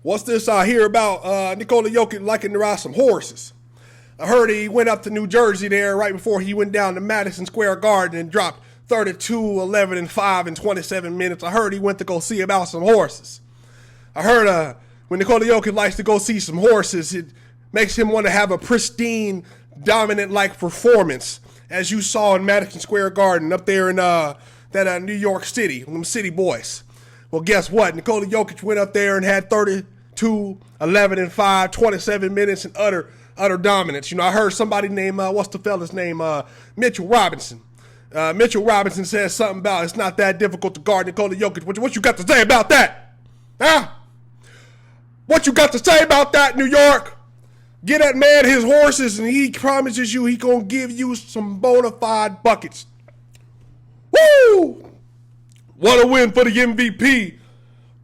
What's this I hear about Nikola Jokic liking to ride some horses? I heard he went up to New Jersey there right before he went down to Madison Square Garden and dropped 32, 11, and 5 in 27 minutes. I heard he went to go see about some horses. I heard when Nikola Jokic likes to go see some horses, it makes him want to have a pristine, dominant-like performance, as you saw in Madison Square Garden up there in that New York City, them city boys. Well, guess what? Nikola Jokic went up there and had 32, 11, and 5, 27 minutes and utter dominance. You know, I heard somebody named, what's the fella's name? Mitchell Robinson. Mitchell Robinson says something about it's not that difficult to guard Nikola Jokic. What you got to say about that? Huh? What you got to say about that, New York? Get that man his horses and he promises you he gonna give you some bona fide buckets. Woo! What a win for the MVP.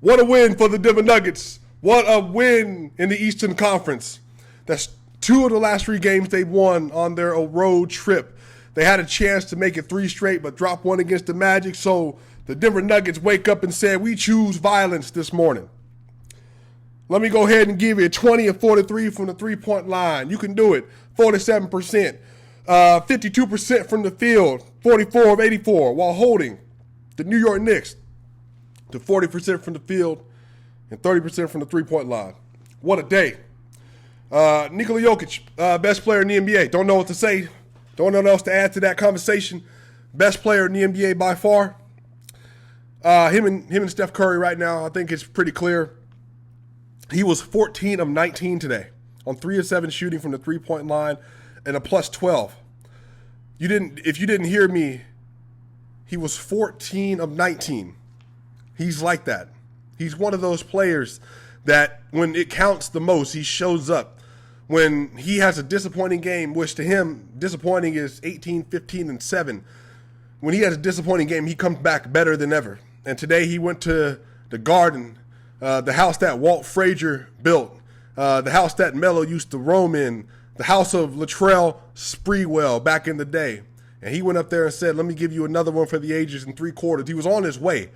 What a win for the Denver Nuggets. What a win in the Eastern Conference. That's 2 of the last 3 games they won on their road trip. They had a chance to make it 3 straight, but dropped 1 against the Magic. So the Denver Nuggets wake up and say, we choose violence this morning. Let me go ahead and give you 20 of 43 from the three-point line. You can do it. 47%. 52% from the field. 44 of 84 while holding the New York Knicks to 40% from the field and 30% from the three-point line. What a day. Nikola Jokic, best player in the NBA. Don't know what to say. Don't know what else to add to that conversation. Best player in the NBA by far. Him and Steph Curry right now, I think it's pretty clear. He was 14 of 19 today on 3 of 7 shooting from the three-point line and a plus 12. If you didn't hear me, he was 14 of 19. He's like that. He's one of those players that when it counts the most, he shows up. When he has a disappointing game, which to him, disappointing is 18, 15, and 7. When he has a disappointing game, he comes back better than ever. And today he went to the Garden, the house that Walt Frazier built, the house that Melo used to roam in, the house of Latrell Sprewell back in the day. And he went up there and said, let me give you another one for the ages in 3 quarters. He was on his way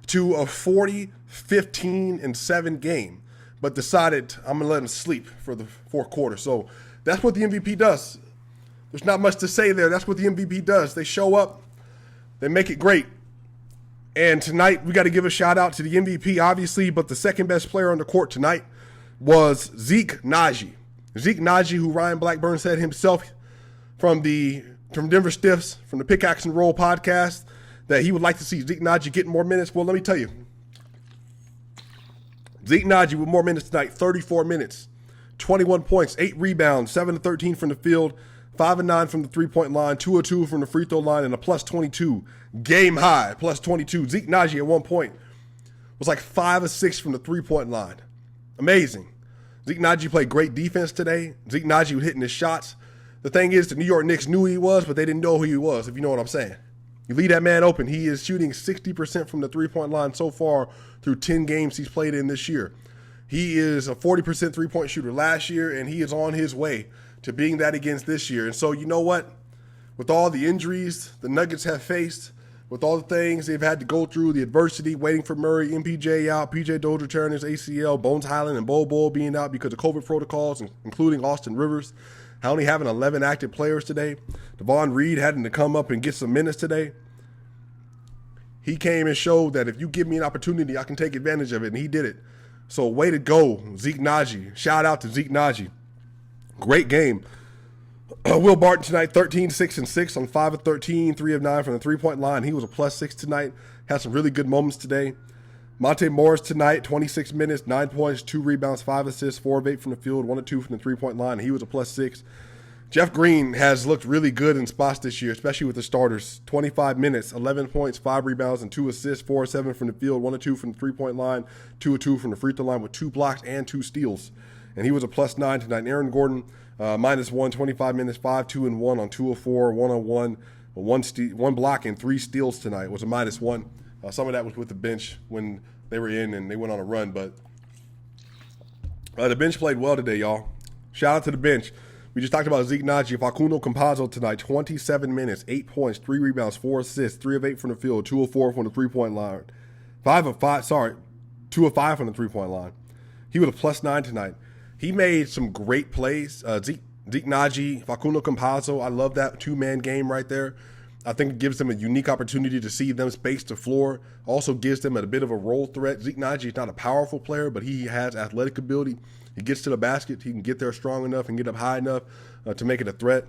to a 40, 15, and 7 game, but decided I'm going to let him sleep for the 4th quarter. So that's what the MVP does. There's not much to say there. That's what the MVP does. They show up. They make it great. And tonight we got to give a shout out to the MVP, obviously, but the second best player on the court tonight was Zeke Nnaji. Zeke Nnaji, who Ryan Blackburn said himself from Denver Stiffs, from the Pickaxe and Roll podcast, that he would like to see Zeke Nnaji getting more minutes. Well, let me tell you, Zeke Nnaji with more minutes tonight, 34 minutes, 21 points, 8 rebounds, 7 of 13 from the field, 5 of 9 from the three-point line, 2 of 2 from the free throw line, and a plus 22 game high, plus 22. Zeke Nnaji at one point was like 5 of 6 from the three-point line. Amazing. Zeke Nnaji played great defense today. Zeke Nnaji was hitting his shots. The thing is, the New York Knicks knew who he was, but they didn't know who he was, if you know what I'm saying. You leave that man open. He is shooting 60% from the three-point line so far through 10 games he's played in this year. He is a 40% three-point shooter last year, and he is on his way to being that against this year. And so you know what? With all the injuries the Nuggets have faced, with all the things they've had to go through, the adversity, waiting for Murray, MPJ out, PJ Dozier tearing his ACL, Bones Highland and Bol Bol being out because of COVID protocols, including Austin Rivers, only having 11 active players today. Devon Reed having to come up and get some minutes today. He came and showed that if you give me an opportunity, I can take advantage of it, and he did it. So way to go, Zeke Nnaji. Shout out to Zeke Nnaji. Great game. Will Barton tonight, 13, 6, and 6 on 5 of 13, 3 of 9 from the three-point line. He was a plus 6 tonight. Had some really good moments today. Monte Morris tonight, 26 minutes, 9 points, 2 rebounds, 5 assists, 4 of 8 from the field, 1 of 2 from the three-point line. He was a plus 6. Jeff Green has looked really good in spots this year, especially with the starters. 25 minutes, 11 points, 5 rebounds, and 2 assists, 4 of 7 from the field, 1 of 2 from the three-point line, 2 of 2 from the free throw line with 2 blocks and 2 steals. And he was a plus 9 tonight. Aaron Gordon, minus 1, 25 minutes, 5, 2, and 1 on 2 of 4, 1 on 1, 1 block and 3 steals tonight. It was a minus 1. Some of that was with the bench when they were in and they went on a run. But the bench played well today, y'all. Shout out to the bench. We just talked about Zeke Nnaji. Facundo Campazzo tonight, 27 minutes, 8 points, 3 rebounds, 4 assists, 3 of 8 from the field, 2 of 4 from the three-point line. 2 of 5 from the three-point line. He was a +9 tonight. He made some great plays. Zeke Nnaji, Facundo Campazzo, I love that two-man game right there. I think it gives them a unique opportunity to see them space the floor. Also gives them a bit of a role threat. Zeke Nnaji is not a powerful player, but he has athletic ability. He gets to the basket. He can get there strong enough and get up high enough to make it a threat.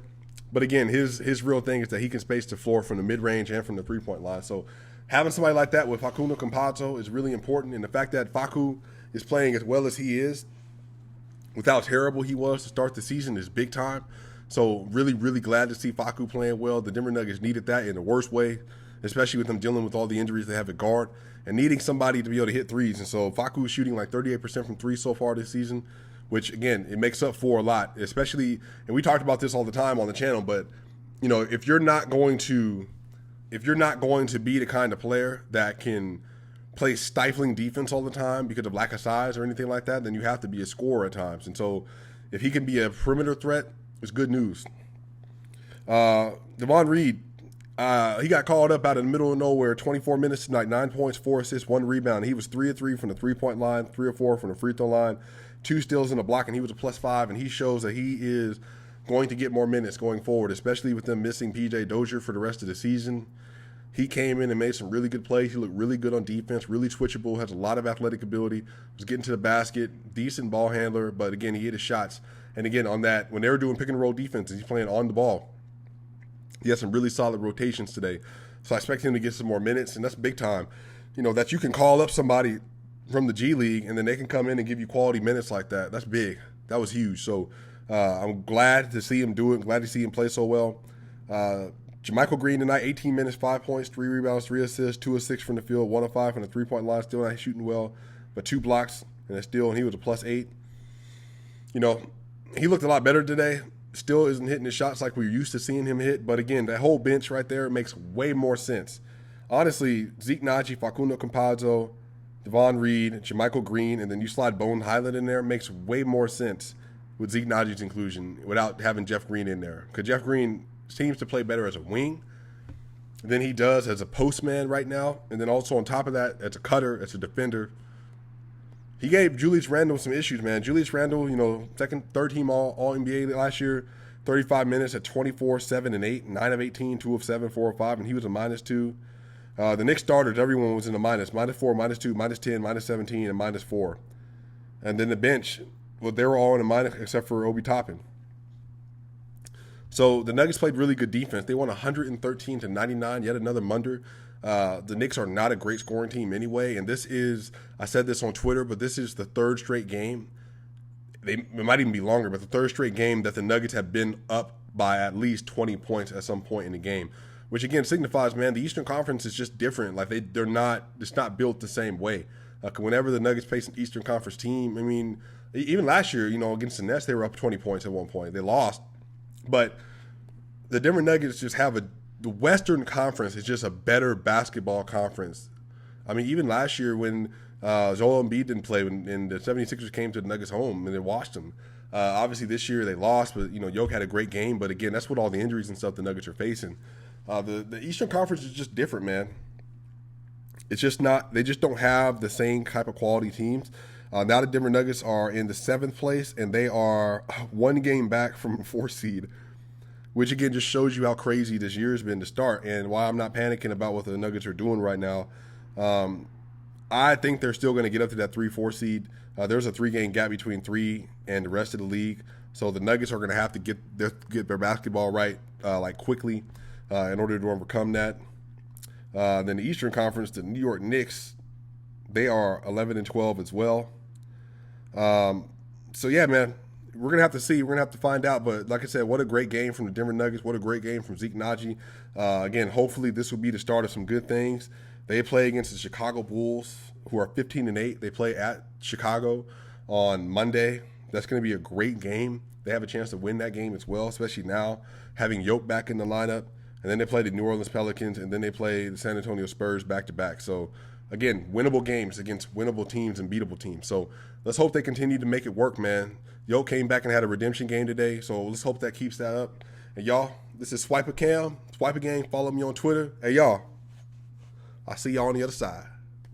But again, his real thing is that he can space the floor from the mid-range and from the three-point line. So having somebody like that with Facundo Campazzo is really important. And the fact that Facu is playing as well as he is, with how terrible he was to start the season, is big time. So really, really glad to see Facu playing well. The Denver Nuggets needed that in the worst way, especially with them dealing with all the injuries they have at guard and needing somebody to be able to hit threes. And so Facu is shooting like 38% from three so far this season, which, again, it makes up for a lot, especially, and we talked about this all the time on the channel, but, you know, if you're not going to be the kind of player that can play stifling defense all the time because of lack of size or anything like that, then you have to be a scorer at times. And so if he can be a perimeter threat, it's good news. Davon Reed, he got called up out of the middle of nowhere, 24 minutes tonight, 9 points, 4 assists, 1 rebound. He was 3 of 3 from the three-point line, 3 of 4 from the free throw line, 2 steals in the block, and he was a +5, and he shows that he is going to get more minutes going forward, especially with them missing P.J. Dozier for the rest of the season. He came in and made some really good plays. He looked really good on defense, really switchable, has a lot of athletic ability, was getting to the basket, decent ball handler, but again, he hit his shots. And again, on that, when they were doing pick and roll defense, he's playing on the ball. He has some really solid rotations today. So I expect him to get some more minutes, and that's big time. You know, that you can call up somebody from the G League and then they can come in and give you quality minutes like that. That's big. That was huge. So I'm glad to see him do it. Glad to see him play so well. JaMychal Green tonight, 18 minutes, 5 points, 3 rebounds, 3 assists, 2 of 6 from the field, 1 of 5 from the three-point line. Still not shooting well, but 2 blocks and a steal, and he was a +8. You know, he looked a lot better today. Still isn't hitting his shots like we're used to seeing him hit. But again, that whole bench right there makes way more sense. Honestly, Zeke Nnaji, Facundo Campazzo, Davon Reed, JaMychal Green, and then you slide Bones Hyland in there, makes way more sense with Zeke Nnaji's inclusion without having Jeff Green in there. Because Jeff Green seems to play better as a wing than he does as a postman right now. And then also on top of that, as a cutter, as a defender. He gave Julius Randle some issues, man. Julius Randle, you know, third team All-NBA last year, 35 minutes at 24, 7, and 8, 9 of 18, 2 of 7, 4 of 5, and he was a -2. The Knicks starters, everyone was in the minus, -4, -2, -10, -17, and -4. And then the bench, well, they were all in a minus except for Obi Toppin. So the Nuggets played really good defense. They won 113-99, yet another Munder. The Knicks are not a great scoring team anyway, and this is, I said this on Twitter, but this is the third straight game. It might even be longer, but the third straight game that the Nuggets have been up by at least 20 points at some point in the game, which again signifies, man, the Eastern Conference is just different. Like it's not built the same way. Whenever the Nuggets face an Eastern Conference team, I mean, even last year, you know, against the Nets, they were up 20 points at one point. They lost, but the Denver Nuggets just have the Western Conference is just a better basketball conference. I mean, even last year when Joel Embiid didn't play and the 76ers came to the Nuggets home and they watched them. Obviously this year they lost, but, you know, Jokic had a great game. But again, that's what all the injuries and stuff the Nuggets are facing. The Eastern Conference is just different, man. It's just not – they just don't have the same type of quality teams. Now the Denver Nuggets are in the 7th place, and they are 1 game back from a 4th seed, which, again, just shows you how crazy this year has been to start and why I'm not panicking about what the Nuggets are doing right now. I think they're still going to get up to that 3-4 seed. There's a 3-game gap between 3 and the rest of the league. So the Nuggets are going to have to get their basketball right quickly in order to overcome that. Then the Eastern Conference, the New York Knicks, they are 11-12 as well. So, yeah, man. We're going to have to see. We're going to have to find out. But like I said, what a great game from the Denver Nuggets. What a great game from Zeke Nnaji. Again, hopefully this will be the start of some good things. They play against the Chicago Bulls, who are 15-8. They play at Chicago on Monday. That's going to be a great game. They have a chance to win that game as well, especially now having Yoke back in the lineup. And then they play the New Orleans Pelicans, and then they play the San Antonio Spurs back-to-back. So, again, winnable games against winnable teams and beatable teams. So let's hope they continue to make it work, man. Yoke came back and had a redemption game today, so let's hope that keeps that up. And y'all, this is Swiper Cam, Swiper Gang. Follow me on Twitter. Hey, y'all, I'll see y'all on the other side.